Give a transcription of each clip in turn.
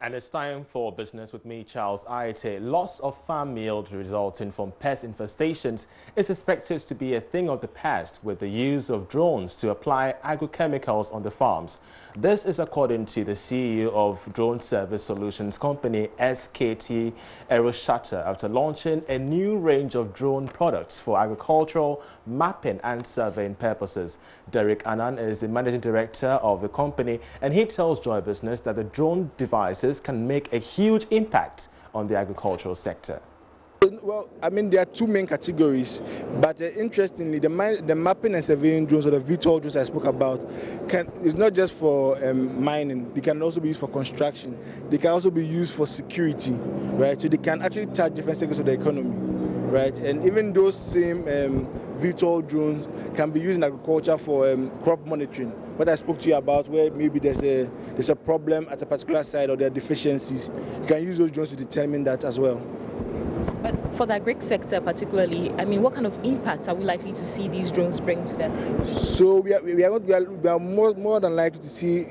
And it's time for business with me, Charles Aite. Loss of farm yield resulting from pest infestations is expected to be a thing of the past with the use of drones to apply agrochemicals on the farms. This is according to the CEO of Drone Service Solutions Company, SKT Aeroshata, after launching a new range of drone products for agricultural, mapping and surveying purposes. Derek Annan is the managing director of the company, and he tells Joy Business that the drone devices can make a huge impact on the agricultural sector. Well, I mean, there are two main categories, but interestingly, the mapping and surveying drones, or the VTOL drones I spoke about, is not just for mining. They can also be used for construction. They can also be used for security, right? So they can actually touch different sectors of the economy, right? And even those same VTOL drones can be used in agriculture for crop monitoring. What I spoke to you about, where maybe there's a problem at a particular site or there are deficiencies, you can use those drones to determine that as well. But for the agri sector particularly, I mean, what kind of impact are we likely to see these drones bring to that? So we are more than likely to see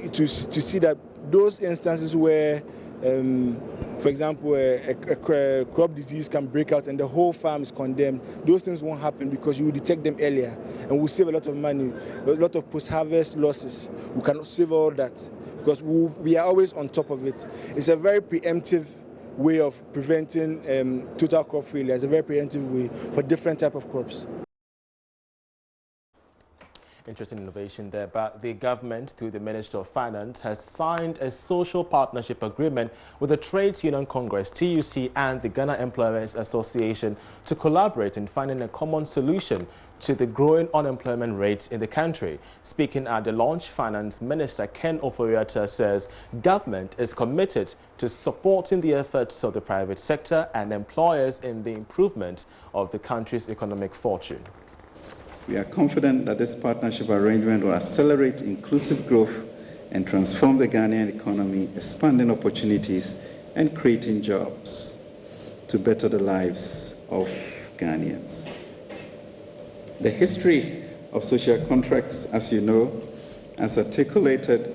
that those instances where, for example, a crop disease can break out and the whole farm is condemned, those things won't happen because you will detect them earlier and we'll save a lot of money, a lot of post-harvest losses. We can save all that because we are always on top of it. It's a very preemptive way of preventing total crop failure. It's a very preemptive way for different type of crops. Interesting innovation there, but the government, through the Ministry of Finance, has signed a social partnership agreement with the Trades Union Congress, TUC, and the Ghana Employers Association to collaborate in finding a common solution to the growing unemployment rates in the country. Speaking at the launch, Finance Minister Ken Ofori-Atta says government is committed to supporting the efforts of the private sector and employers in the improvement of the country's economic fortune. We are confident that this partnership arrangement will accelerate inclusive growth and transform the Ghanaian economy, expanding opportunities and creating jobs to better the lives of Ghanaians. The history of social contracts, as you know, as articulated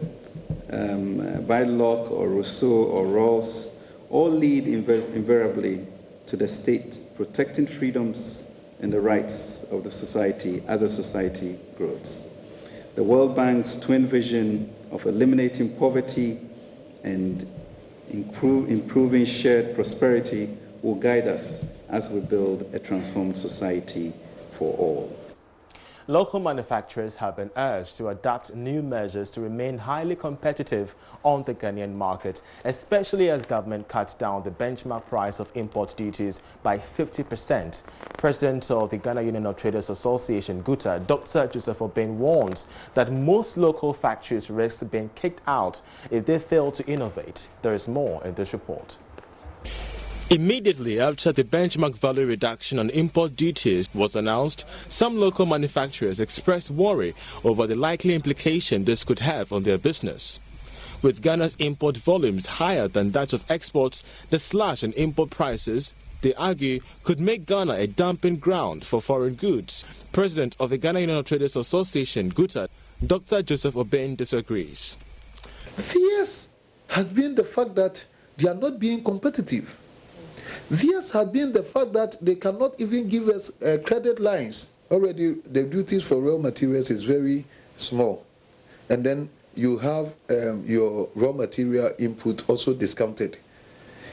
by Locke or Rousseau or Rawls, all lead invariably to the state protecting freedoms and the rights of the society as the society grows. The World Bank's twin vision of eliminating poverty and improving shared prosperity will guide us as we build a transformed society for all. Local manufacturers have been urged to adapt new measures to remain highly competitive on the Ghanaian market, especially as government cuts down the benchmark price of import duties by 50%. President of the Ghana Union of Traders Association, GUTA, Dr. Joseph Obeng, warns that most local factories risk being kicked out if they fail to innovate. There is more in this report. Immediately after the benchmark value reduction on import duties was announced, some local manufacturers expressed worry over the likely implication this could have on their business. With Ghana's import volumes higher than that of exports, the slash in import prices, they argue, could make Ghana a dumping ground for foreign goods. President of the Ghana Union of Traders Association, GUTA, Dr. Joseph Obeng, disagrees. Theirs has been the fact that they are not being competitive. Theirs has been the fact that they cannot even give us credit lines. Already the duties for raw materials is very small. And then you have your raw material input also discounted.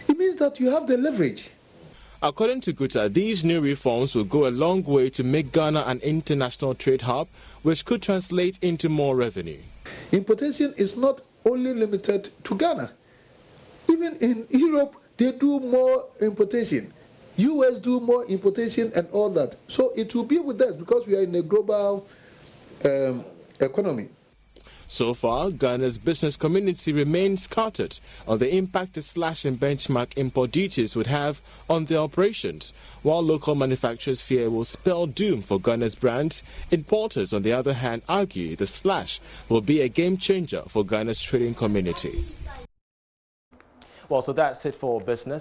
It means that you have the leverage. According to GUTA, these new reforms will go a long way to make Ghana an international trade hub, which could translate into more revenue. Importation is not only limited to Ghana. Even in Europe, they do more importation. US do more importation and all that. So it will be with us because we are in a global economy. So far, Ghana's business community remains scattered on the impact the slash in benchmark import duties would have on their operations, while local manufacturers fear it will spell doom for Ghana's brands. Importers, on the other hand, argue the slash will be a game changer for Ghana's trading community. Well, so that's it for business.